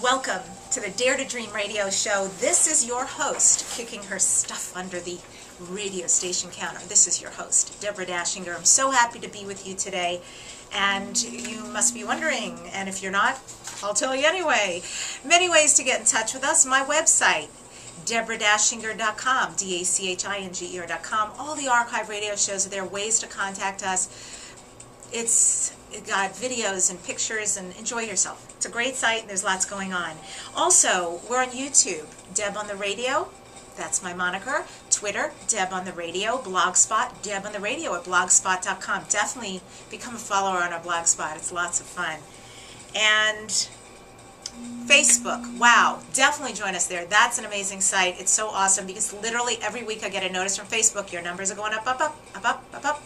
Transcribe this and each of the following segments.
Welcome to the Dare to Dream radio show. This is your host, kicking her stuff under the radio station counter. This is your host, Deborah Dachinger. I'm so happy to be with you today. And you must be wondering, and if you're not, I'll tell you anyway. Many ways to get in touch with us. My website, DeborahDachinger.com, DaChinger.com. All the archive radio shows are there, ways to contact us. It's got videos and pictures, and enjoy yourself. It's a great site, and there's lots going on. Also, we're on YouTube, Deb on the Radio, that's my moniker. Twitter, Deb on the Radio. Blogspot, Deb on the Radio at blogspot.com. Definitely become a follower on our Blogspot. It's lots of fun. And Facebook, wow, definitely join us there. That's an amazing site. It's so awesome because literally every week I get a notice from Facebook. Your numbers are going up, up, up, up, up, up, up.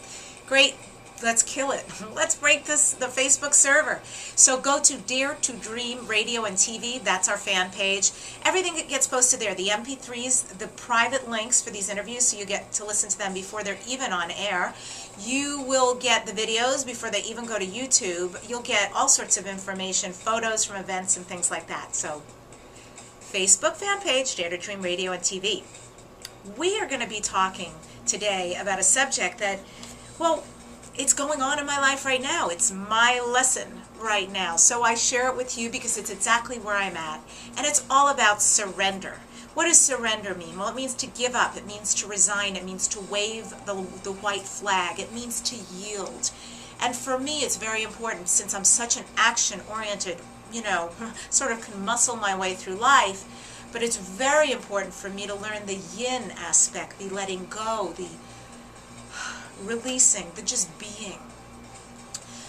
Great. Let's kill it. Let's break the Facebook server. So go to Dare to Dream Radio and TV. That's our fan page. Everything that gets posted there, the MP3s, the private links for these interviews, so you get to listen to them before they're even on air. You will get the videos before they even go to YouTube. You'll get all sorts of information, photos from events and things like that. So Facebook fan page, Dare to Dream Radio and TV. We are going to be talking today about a subject that, well, it's going on in my life right now. It's my lesson right now. So I share it with you because it's exactly where I'm at. And it's all about surrender. What does surrender mean? Well, it means to give up. It means to resign. It means to wave the white flag. It means to yield. And for me, it's very important since I'm such an action-oriented, sort of can muscle my way through life. But it's very important for me to learn the yin aspect, the letting go, the releasing, the just being.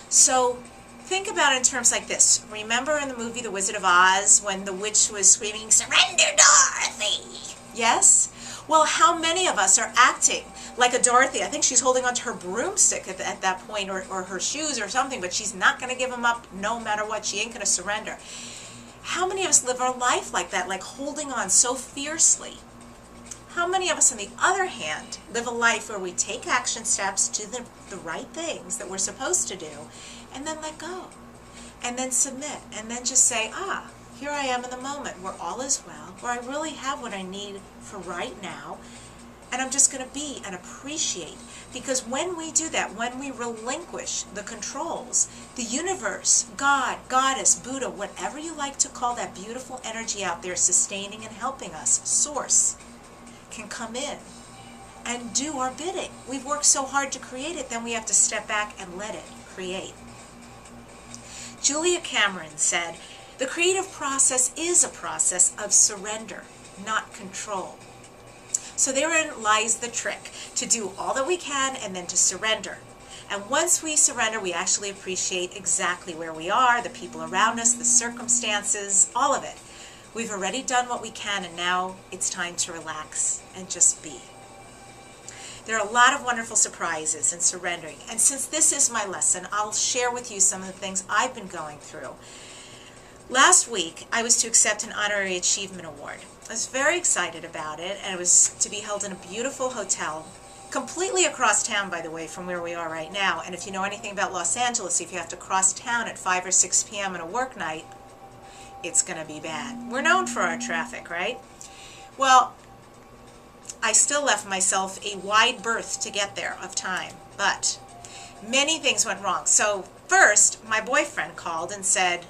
So think about it in terms like this. Remember in the movie The Wizard of Oz when the witch was screaming, "Surrender, Dorothy"? Yes? Well, how many of us are acting like a Dorothy? I think she's holding onto her broomstick at that point, or her shoes or something, but she's not going to give them up no matter what. She ain't going to surrender. How many of us live our life like that, like holding on so fiercely? How many of us, on the other hand, live a life where we take action steps, do the right things that we're supposed to do, and then let go, and then submit, and then just say, here I am in the moment where all is well, where I really have what I need for right now, and I'm just going to be and appreciate. Because when we do that, when we relinquish the controls, the universe, God, Goddess, Buddha, whatever you like to call that beautiful energy out there sustaining and helping us, Source, can come in and do our bidding. We've worked so hard to create it, then we have to step back and let it create. Julia Cameron said, "The creative process is a process of surrender, not control." So therein lies the trick, to do all that we can and then to surrender. And once we surrender, we actually appreciate exactly where we are, the people around us, the circumstances, all of it. We've already done what we can, and now it's time to relax and just be. There are a lot of wonderful surprises in surrendering. And since this is my lesson, I'll share with you some of the things I've been going through. Last week, I was to accept an Honorary Achievement Award. I was very excited about it, and it was to be held in a beautiful hotel, completely across town, by the way, from where we are right now. And if you know anything about Los Angeles, if you have to cross town at 5 or 6 p.m. on a work night, it's going to be bad. We're known for our traffic, right? Well, I still left myself a wide berth to get there of time, but many things went wrong. So first, my boyfriend called and said,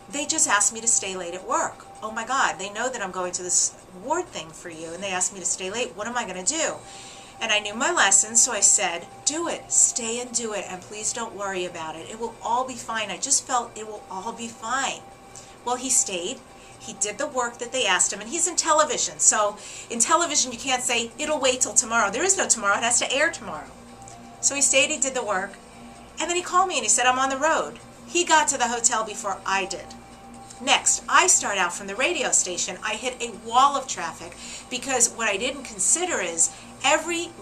"They just asked me to stay late at work. Oh my God, they know that I'm going to this award thing for you, and they asked me to stay late. What am I going to do?" And I knew my lesson, so I said, "Do it. Stay and do it, and please don't worry about it. It will all be fine." I just felt it will all be fine. Well, he stayed. He did the work that they asked him, and he's in television. So in television, you can't say, "It'll wait till tomorrow." There is no tomorrow. It has to air tomorrow. So he stayed, he did the work, and then he called me and he said, "I'm on the road." He got to the hotel before I did. Next, I start out from the radio station. I hit a wall of traffic because what I didn't consider is every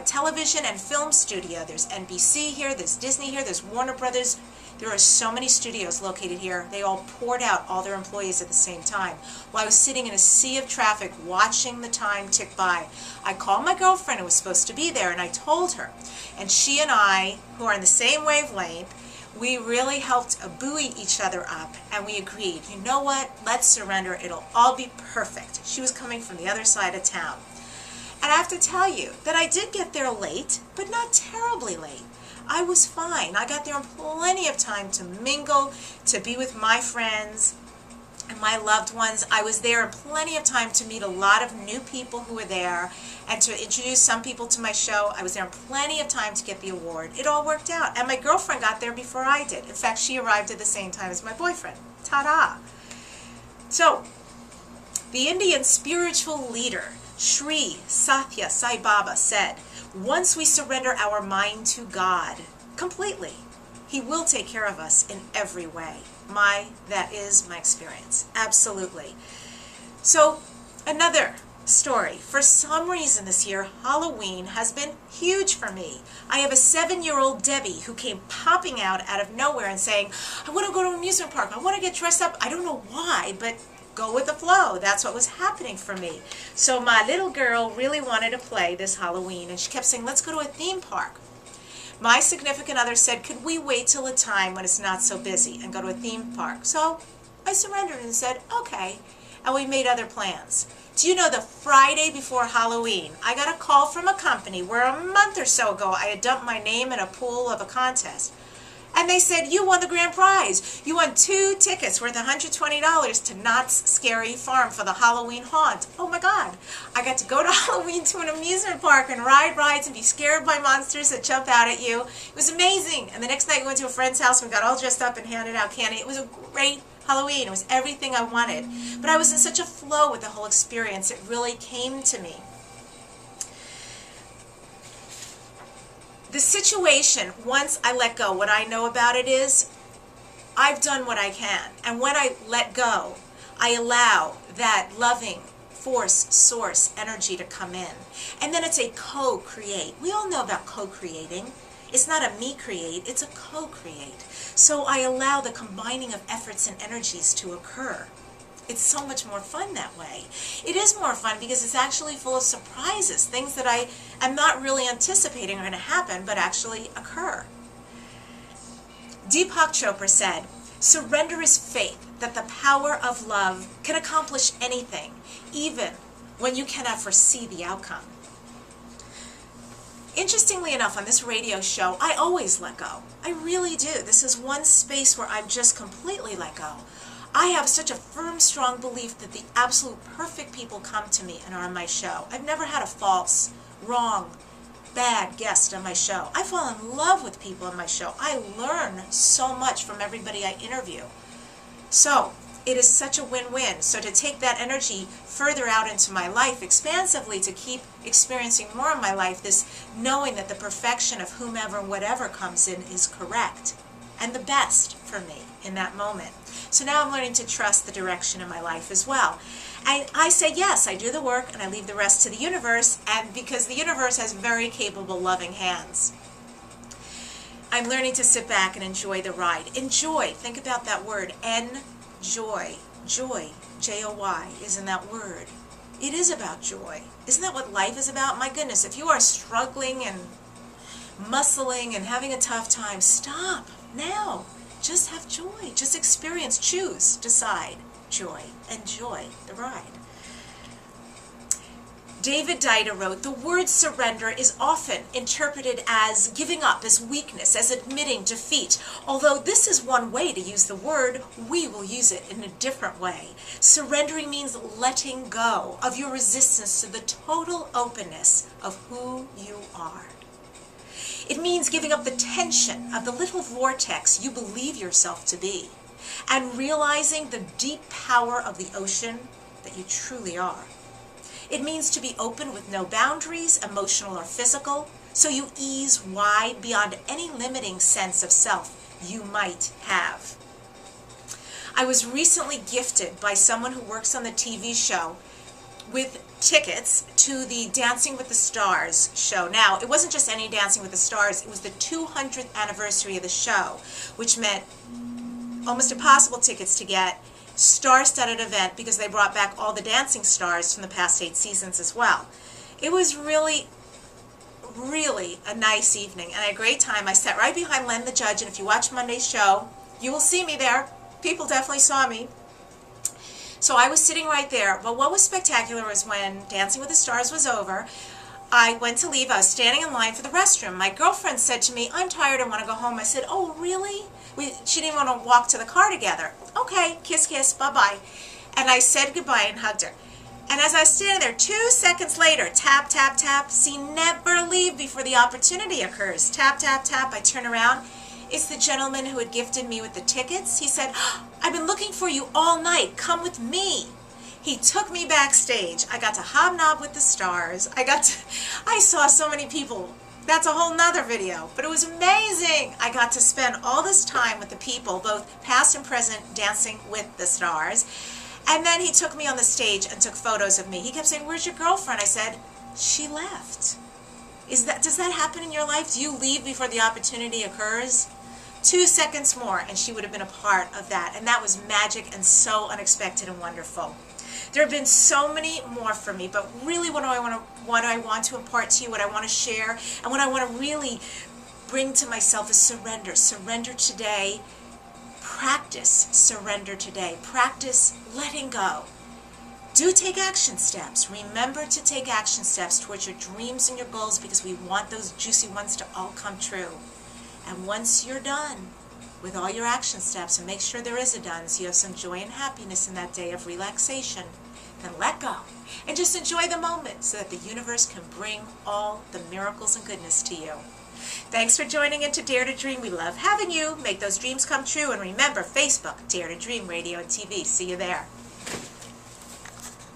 television and film studio, there's NBC here, there's Disney here, there's Warner Brothers. There are so many studios located here. They all poured out all their employees at the same time. While I was sitting in a sea of traffic watching the time tick by, I called my girlfriend who was supposed to be there, and I told her. And she and I, who are on the same wavelength, We really helped buoy each other up, and we agreed, you know what, let's surrender, it'll all be perfect. She was coming from the other side of town. And I have to tell you that I did get there late, but not terribly late. I was fine. I got there in plenty of time to mingle, to be with my friends and my loved ones. I was there in plenty of time to meet a lot of new people who were there and to introduce some people to my show. I was there in plenty of time to get the award. It all worked out. And my girlfriend got there before I did. In fact, she arrived at the same time as my boyfriend. Ta-da! So, the Indian spiritual leader, Sri Sathya Sai Baba, said, once we surrender our mind to God completely, He will take care of us in every way. That is my experience. Absolutely. So, another story. For some reason this year, Halloween has been huge for me. I have a 7-year-old Debbie who came popping out of nowhere and saying, I want to go to an amusement park. I want to get dressed up. I don't know why, but go with the flow. That's what was happening for me. So my little girl really wanted to play this Halloween, and she kept saying, let's go to a theme park. My significant other said, could we wait till a time when it's not so busy and go to a theme park? So I surrendered and said, okay. And we made other plans. Do you know, the Friday before Halloween, I got a call from a company where a month or so ago I had dumped my name in a pool of a contest. And they said, you won the grand prize. You won 2 tickets worth $120 to Knott's Scary Farm for the Halloween haunt. Oh my God. I got to go to Halloween to an amusement park and ride rides and be scared by monsters that jump out at you. It was amazing. And the next night we went to a friend's house and we got all dressed up and handed out candy. It was a great Halloween. It was everything I wanted. But I was in such a flow with the whole experience. It really came to me. The situation, once I let go, what I know about it is, I've done what I can. And when I let go, I allow that loving force, source, energy to come in. And then it's a co-create. We all know about co-creating. It's not a me create, it's a co-create. So I allow the combining of efforts and energies to occur. It's so much more fun that way. It is more fun because it's actually full of surprises, things that I am not really anticipating are going to happen, but actually occur. Deepak Chopra said, surrender is faith that the power of love can accomplish anything, even when you cannot foresee the outcome. Interestingly enough, on this radio show, I always let go. I really do. This is one space where I've just completely let go. I have such a firm, strong belief that the absolute perfect people come to me and are on my show. I've never had a false, wrong, bad guest on my show. I fall in love with people on my show. I learn so much from everybody I interview. So, it is such a win-win. So to take that energy further out into my life expansively, to keep experiencing more in my life, this knowing that the perfection of whomever, whatever comes in is correct and the best for me in that moment. So now I'm learning to trust the direction in my life as well. And I say yes, I do the work and I leave the rest to the universe, and because the universe has very capable, loving hands. I'm learning to sit back and enjoy the ride. Enjoy, think about that word, enjoy. Joy, J-O-Y, is in that word. It is about joy. Isn't that what life is about? My goodness, if you are struggling and muscling and having a tough time, stop now. Just have joy. Just experience, choose, decide joy. Enjoy the ride. David Dida wrote, the word surrender is often interpreted as giving up, as weakness, as admitting defeat. Although this is one way to use the word, we will use it in a different way. Surrendering means letting go of your resistance to the total openness of who you are. It means giving up the tension of the little vortex you believe yourself to be, and realizing the deep power of the ocean that you truly are. It means to be open with no boundaries, emotional or physical, so you ease wide beyond any limiting sense of self you might have. I was recently gifted by someone who works on the TV show with tickets to the Dancing with the Stars show. Now, it wasn't just any Dancing with the Stars, it was the 200th anniversary of the show, which meant almost impossible tickets to get, star-studded event because they brought back all the dancing stars from the past 8 seasons as well. It was really really a nice evening, and I had a great time. I sat right behind Len the judge, and if you watch Monday's show, you will see me there. People definitely saw me. So I was sitting right there. But what was spectacular was when Dancing with the Stars was over, I went to leave. I was standing in line for the restroom. My girlfriend said to me, "I'm tired, I want to go home." I said, "Oh, really?" She didn't want to walk to the car together. Okay, kiss, kiss, bye-bye. And I said goodbye and hugged her. And as I was standing there, 2 seconds later, tap, tap, tap. See, never leave before the opportunity occurs. Tap, tap, tap. I turn around. It's the gentleman who had gifted me with the tickets. He said, "I've been looking for you all night. Come with me." He took me backstage. I got to hobnob with the stars. I saw so many people. That's a whole nother video. But it was amazing. I got to spend all this time with the people, both past and present, dancing with the stars. And then he took me on the stage and took photos of me. He kept saying, "Where's your girlfriend?" I said, "She left." Does that happen in your life? Do you leave before the opportunity occurs? 2 seconds more and she would have been a part of that. And that was magic and so unexpected and wonderful. There have been so many more for me, but really what I want to impart to you, what I want to share, and what I want to really bring to myself is surrender. Surrender today. Practice surrender today. Practice letting go. Do take action steps. Remember to take action steps towards your dreams and your goals, because we want those juicy ones to all come true. And once you're done with all your action steps, and make sure there is a done so you have some joy and happiness in that day of relaxation, then let go and just enjoy the moment so that the universe can bring all the miracles and goodness to you. Thanks for joining in to Dare to Dream. We love having you. Make those dreams come true. And remember, Facebook, Dare to Dream Radio and TV. See you there.